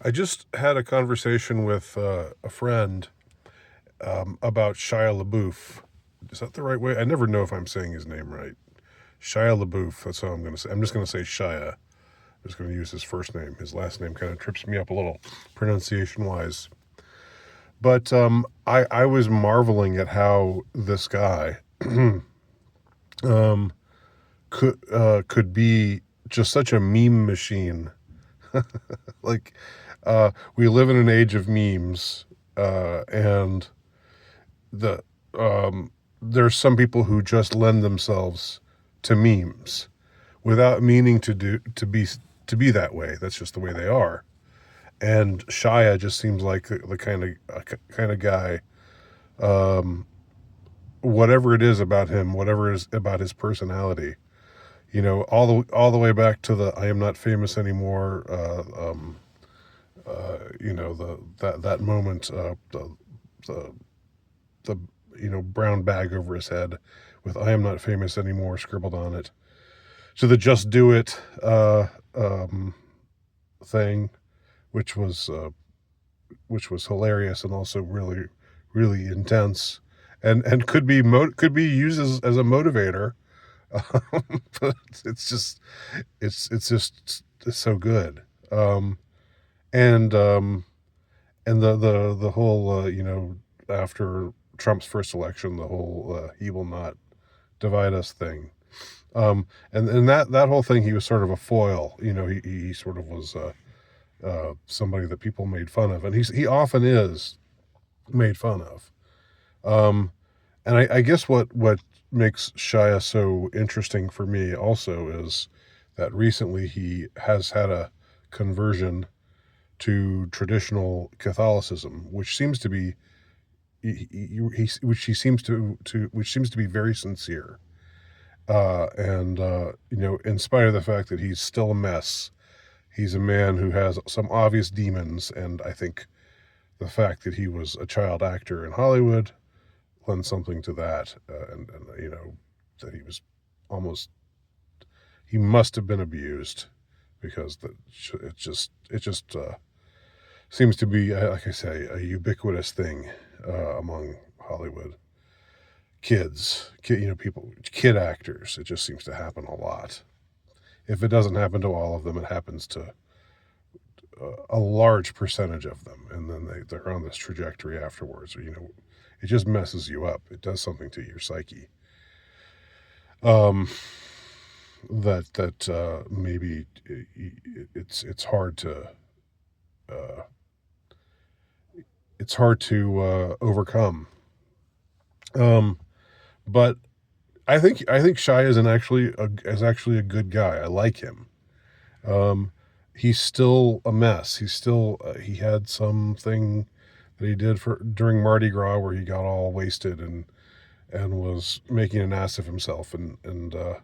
I just had a conversation with a friend about Shia LaBeouf. Is that the right way? I never know if I'm saying his name right. Shia LaBeouf. That's how I'm going to say. I'm just going to say Shia. I'm just going to use his first name. His last name kind of trips me up a little, pronunciation wise. But I was marveling at how this guy um, could be just such a meme machine. Like we live in an age of memes, and the there's some people who just lend themselves to memes without meaning to be that way. That's just the way they are. And Shia just seems like the kind of guy. Um, Whatever it is about him, whatever it is about his personality, all the way back to the "I am not famous anymore." That moment, the the brown bag over his head with "I am not famous anymore" scribbled on it, to the "Just Do It" thing, which was uh, which was hilarious and also really really intense, and could be used as a motivator. But it's just it's so good. Um, and and the whole after Trump's first election, the whole "he will not divide us" thing. And that whole thing, he was sort of a foil. He sort of was somebody that people made fun of, and he often is made fun of. Um, and I guess what makes Shia so interesting for me also is that recently he has had a conversion to traditional Catholicism, which seems to be which he seems to which seems to be very sincere. And in spite of the fact that he's still a mess, he's a man who has some obvious demons, and I think the fact that he was a child actor in Hollywood lends something to that, and that almost he must have been abused, because it just seems to be, like I say, a ubiquitous thing among Hollywood kid actors. It just seems to happen a lot. If it doesn't happen to all of them, it happens to a large percentage of them, and then they're on this trajectory afterwards. Or it just messes you up. It does something to your psyche. Um, that maybe it's hard to uh, overcome. Um, but I think Shai is actually a good guy. I like him. Um, he's still a mess. He had something that he did for during Mardi Gras where he got all wasted and was making an ass of himself, uh,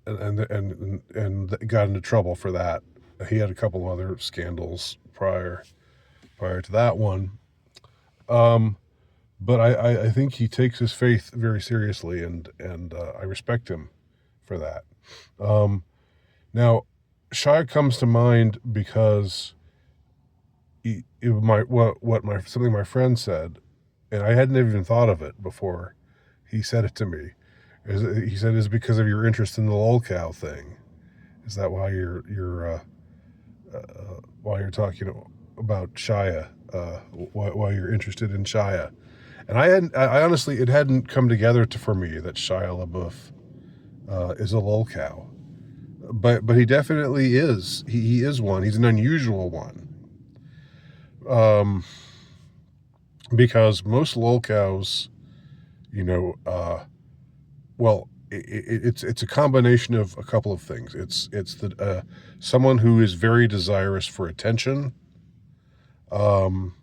and got into trouble for that. He had a couple other scandals prior to that one. Um, but I think he takes his faith very seriously, and I respect him for that. Um, Now, Shia comes to mind because something my friend said, and I hadn't even thought of it before he said it to me. He said, "Is because of your interest in the lolcow thing? Is that why you're talking about Shia? Why you're interested in Shia?" And I honestly, it hadn't come together for me that Shia LaBeouf is a lolcow, but he definitely is. He is one. He's an unusual one. Um, because most lolcows, you know, well, it's a combination of a couple of things. It's the someone who is very desirous for attention, um,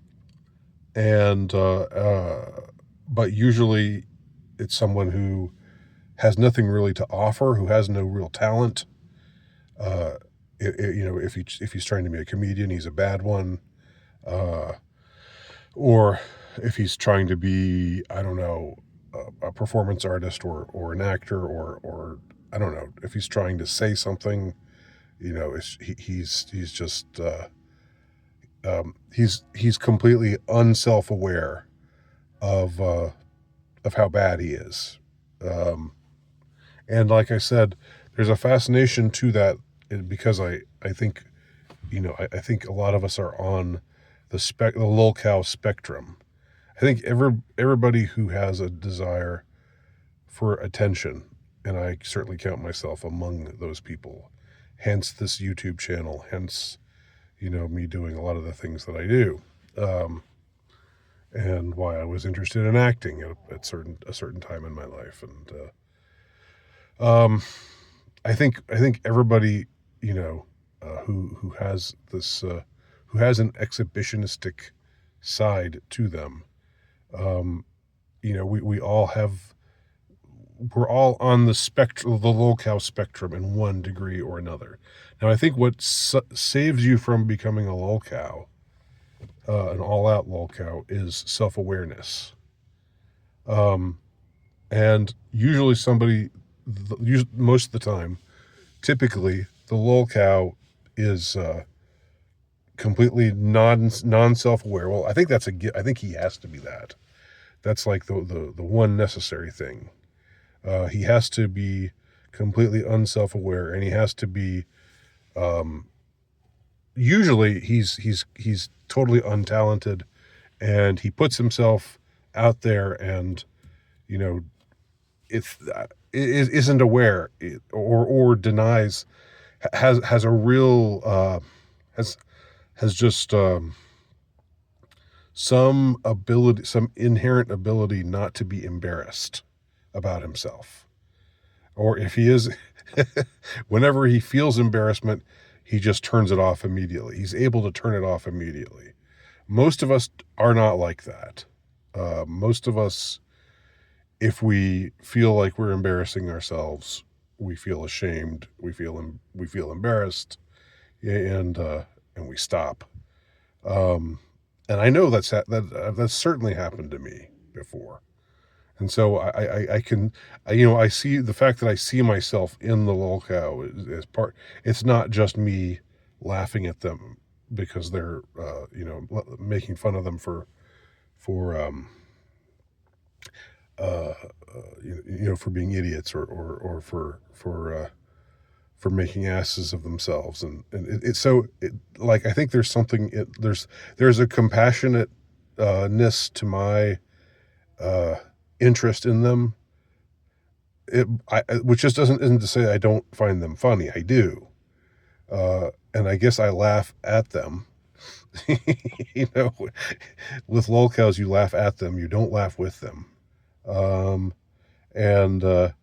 and but usually it's someone who has nothing really to offer, who has no real talent. Uh, if he's trying to be a comedian, he's a bad one. Uh, or if he's trying to be, I don't know, a performance artist or an actor, or I don't know, if he's trying to say something, he's just. He's completely unself-aware of how bad he is. Um, and like I said, there's a fascination to that because I think I think a lot of us are on the lolcow spectrum. I think everybody who has a desire for attention, and I certainly count myself among those people. Hence this YouTube channel. Hence, me doing a lot of the things that I do. Um, and why I was interested in acting at a certain time in my life. And I think everybody who has this who has an exhibitionistic side to them. Um, we all have we're all on the spectrum, the lolcow spectrum, in one degree or another. Now, I think what saves you from becoming a lolcow, an all-out lolcow, is self-awareness. And usually most of the time, typically, the lolcow is completely non self-aware. Well, I think I think he has to be that. That's like the one necessary thing. He has to be completely unself-aware, and he has to be. Usually, he's totally untalented, and he puts himself out there, and you know, if it isn't aware or denies, has a real has just some inherent ability not to be embarrassed about himself. Or if he is, whenever he feels embarrassment, he just turns it off immediately. He's able to turn it off immediately. Most of us are not like that. Most of us, if we feel like we're embarrassing ourselves, we feel ashamed, we feel embarrassed, and we stop. And I know that's certainly happened to me before. And so I see the fact that I see myself in the lolcow is part. It's not just me laughing at them because they're making fun of them for uh, for being idiots or for making asses of themselves. And it's so like I think there's something there's a compassionate ness to my interest in them. Which just isn't to say I don't find them funny. I do, and I guess I laugh at them. you know, with lolcows, you laugh at them. You don't laugh with them. Um, and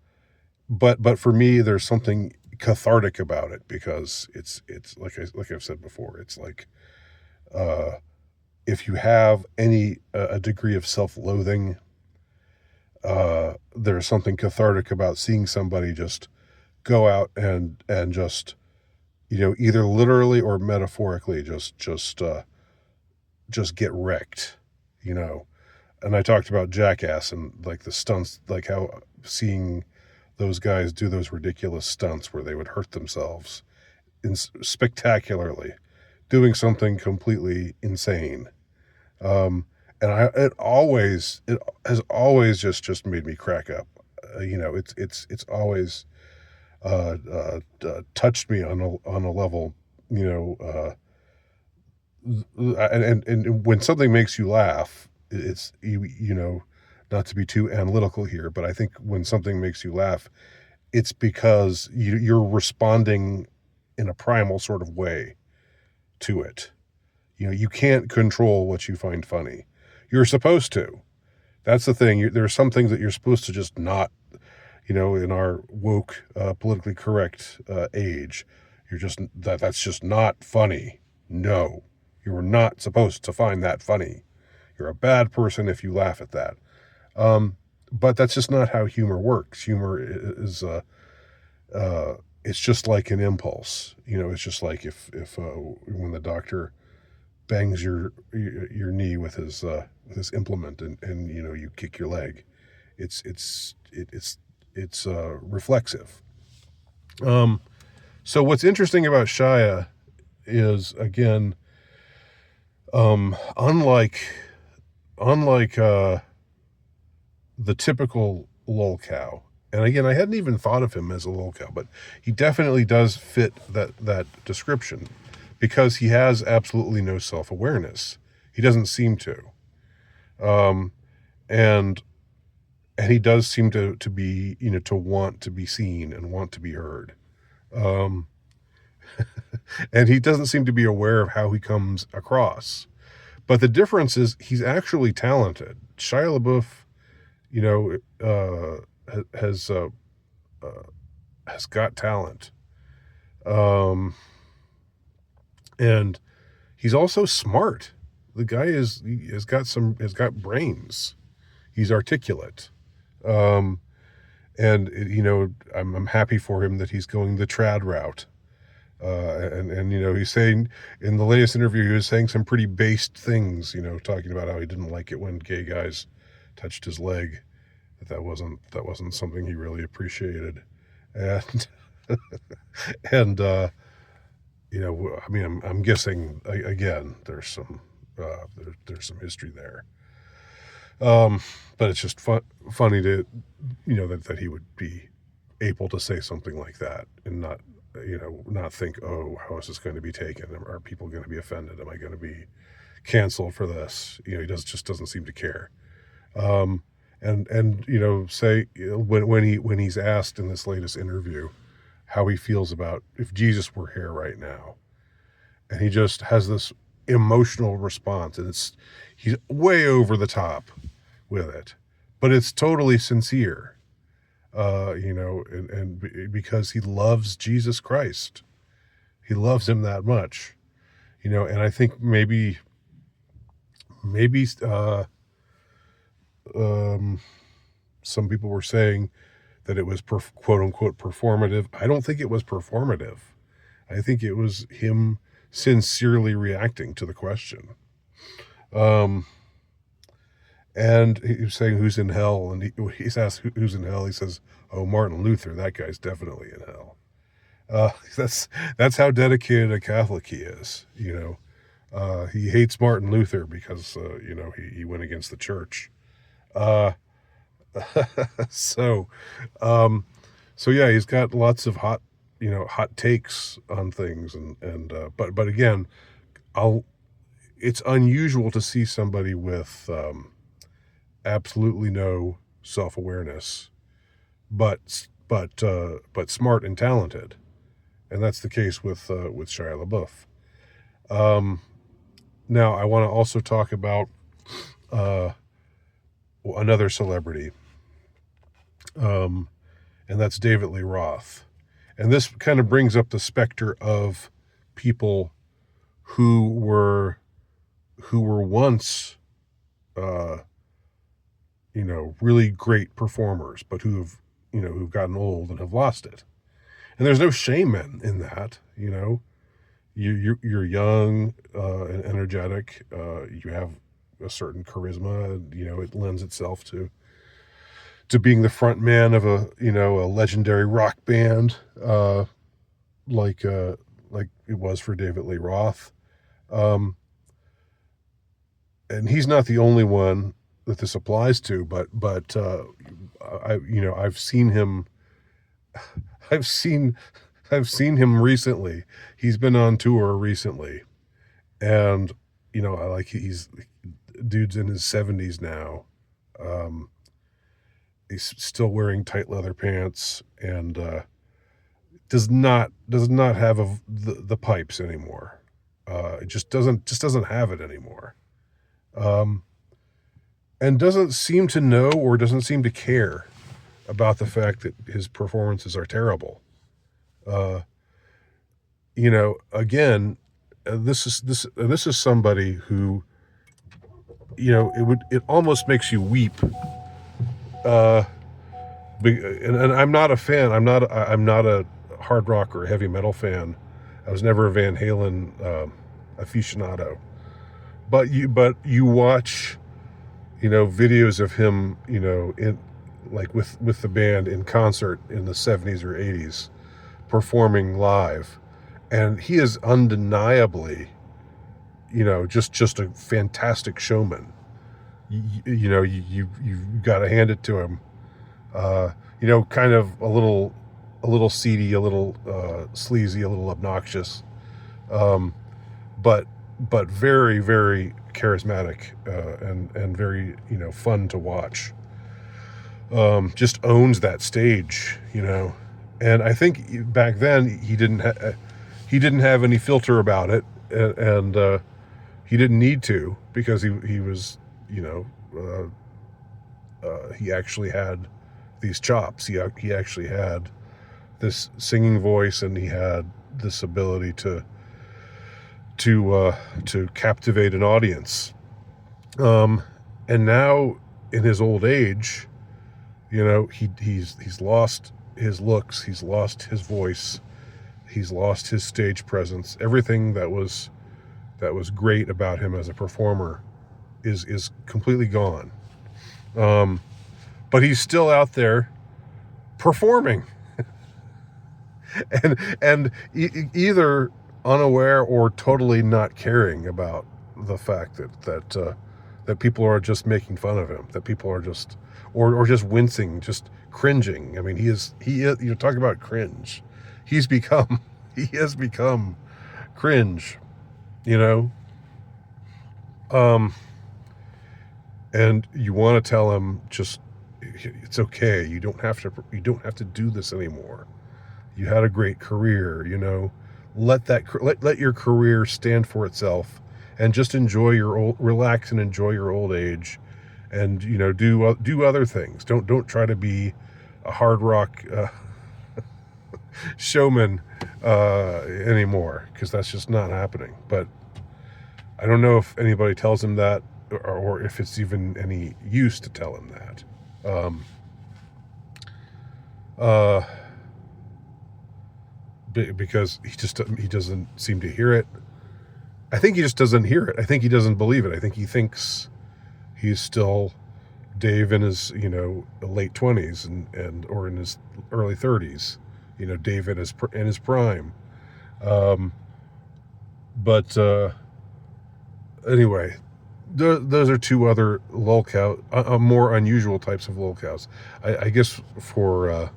but for me, there's something cathartic about it because it's like I've said before. It's like uh, if you have a degree of self-loathing, there's something cathartic about seeing somebody just go out and just either literally or metaphorically just get wrecked. you know and I talked about Jackass and like the stunts, like how seeing those guys do those ridiculous stunts where they would hurt themselves spectacularly, doing something completely insane. Um, and it has always just made me crack up. It's always touched me on a level, you know, and when something makes you laugh, it's not to be too analytical here, but I think when something makes you laugh, it's because you're responding in a primal sort of way to it. You can't control what you find funny. You're supposed to. That's the thing. There are some things that you're supposed to just not, in our woke, politically correct age, that's just not funny. No, you are not supposed to find that funny. You're a bad person if you laugh at that. But that's just not how humor works. Humor is it's just like an impulse. It's just like if when the doctor bangs your knee with his implement and you kick your leg, it's reflexive. So what's interesting about Shia is, again, Unlike the typical lolcow. And again, I hadn't even thought of him as a lolcow, but he definitely does fit that description because he has absolutely no self-awareness. He doesn't seem to. Um, and and he does seem to be, to want to be seen and want to be heard. Um, and he doesn't seem to be aware of how he comes across. But the difference is he's actually talented. Shia LaBeouf, you know, has got talent, um, and he's also smart. The guy has got brains. He's articulate, um, and I'm happy for him that he's going the trad route. And he's saying in the latest interview he was saying some pretty based things. Talking about how he didn't like it when gay guys touched his leg. That wasn't something he really appreciated, and and I mean, I'm guessing again there's some there's some history there, but it's just funny to that he would be able to say something like that and not think, oh, how is this going to be taken? Are people going to be offended? Am I going to be canceled for this? He just doesn't seem to care. And say when he's asked in this latest interview how he feels about if Jesus were here right now, and he just has this emotional response, and he's way over the top with it, but it's totally sincere, and because he loves Jesus Christ, he loves him that much, and I think maybe some people were saying that it was quote unquote performative. I don't think it was performative. I think it was him sincerely reacting to the question. And he was saying, who's in hell? And he's asked who's in hell. He says, oh, Martin Luther, that guy's definitely in hell. That's how dedicated a Catholic he is. He hates Martin Luther because, he went against the church. So yeah, he's got lots of hot takes on things, but again, it's unusual to see somebody with absolutely no self-awareness, but smart and talented, and that's the case with Shia LaBeouf. Now I want to also talk about another celebrity, and that's David Lee Roth. And this kind of brings up the specter of people who were once really great performers, but who've gotten old and have lost it. And there's no shame in that. You're young and energetic. You have a certain charisma. It lends itself to being the front man of a legendary rock band, like it was for David Lee Roth. And he's not the only one that this applies to, but I've seen him. I've seen him recently. He's been on tour recently, and he's dude's in his 70s now. He's still wearing tight leather pants and does not have the pipes anymore. It just doesn't have it anymore, and doesn't seem to know or doesn't seem to care about the fact that his performances are terrible. Again, this is somebody who, it almost makes you weep. And I'm not a fan. I'm not a hard rock or heavy metal fan. I was never a Van Halen aficionado. But you watch, videos of him, in with the band in concert in the 70s or 80s, performing live, and he is undeniably just a fantastic showman. You got to hand it to him. Kind of a little seedy, a little sleazy, a little obnoxious, but very, very charismatic, and very, fun to watch. Just owns that stage, and I think back then he didn't have any filter about it, and he didn't need to, because he was, he actually had these chops. He actually had this singing voice, and he had this ability to captivate an audience. And now in his old age, he's lost his looks, he's lost his voice, he's lost his stage presence. Everything that was great about him as a performer is completely gone. But he's still out there performing, and either unaware or totally not caring about the fact that people are just making fun of him, that people are just or just wincing, just cringing. I mean, he is talk about cringe. He has become cringe, and you want to tell him, just, it's okay. You don't have to do this anymore. You had a great career, let your career stand for itself, and just relax and enjoy your old age, and do other things. Don't try to be a hard rock showman anymore, because that's just not happening. But I don't know if anybody tells him that, or if it's even any use to tell him that. Because he doesn't seem to hear it. I think he just doesn't hear it. I think he doesn't believe it. I think he thinks he's still Dave in his late 20s or in his early 30s. Dave in his prime. But anyway, those are two other lolcows, more unusual types of lolcows. I guess for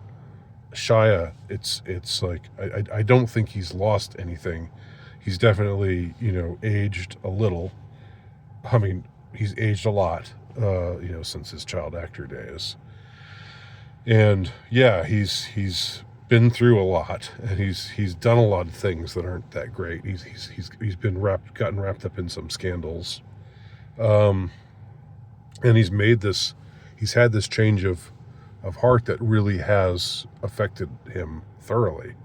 Shia, it's like I don't think he's lost anything. He's definitely aged a little. I mean, he's aged a lot, since his child actor days. And yeah, he's been through a lot, and he's done a lot of things that aren't that great. He's gotten wrapped up in some scandals, and he's had this change of heart that really has affected him thoroughly.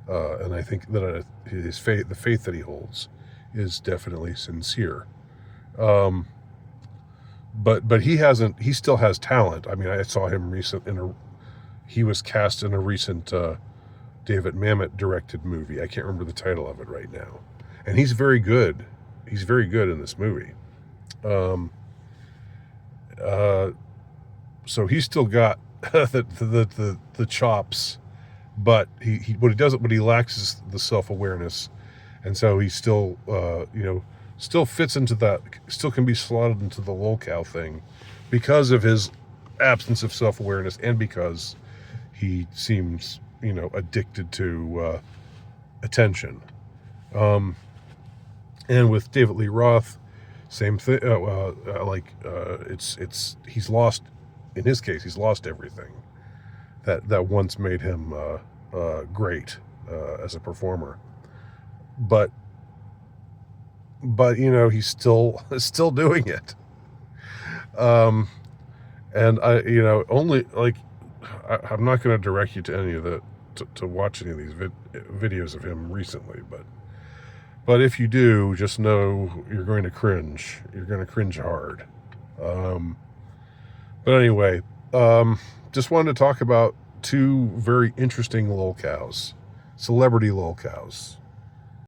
And I think that the faith that he holds is definitely sincere. But he still has talent. I mean, I saw him he was cast in a recent David Mamet directed movie. I can't remember the title of it right now. And he's very good. He's very good in this movie. So he's still got the chops, but what he lacks is the self-awareness, and so he still still fits into that, still can be slotted into the lolcow thing, because of his absence of self-awareness, and because he seems addicted to attention. And with David Lee Roth, same thing. He's lost. In his case, he's lost everything that once made him great as a performer. But he's still doing it. And only I'm not going to direct you to any of to watch any of these videos of him recently, but if you do, just know you're going to cringe. You're going to cringe hard. But anyway, just wanted to talk about two very interesting lolcows, celebrity lolcows.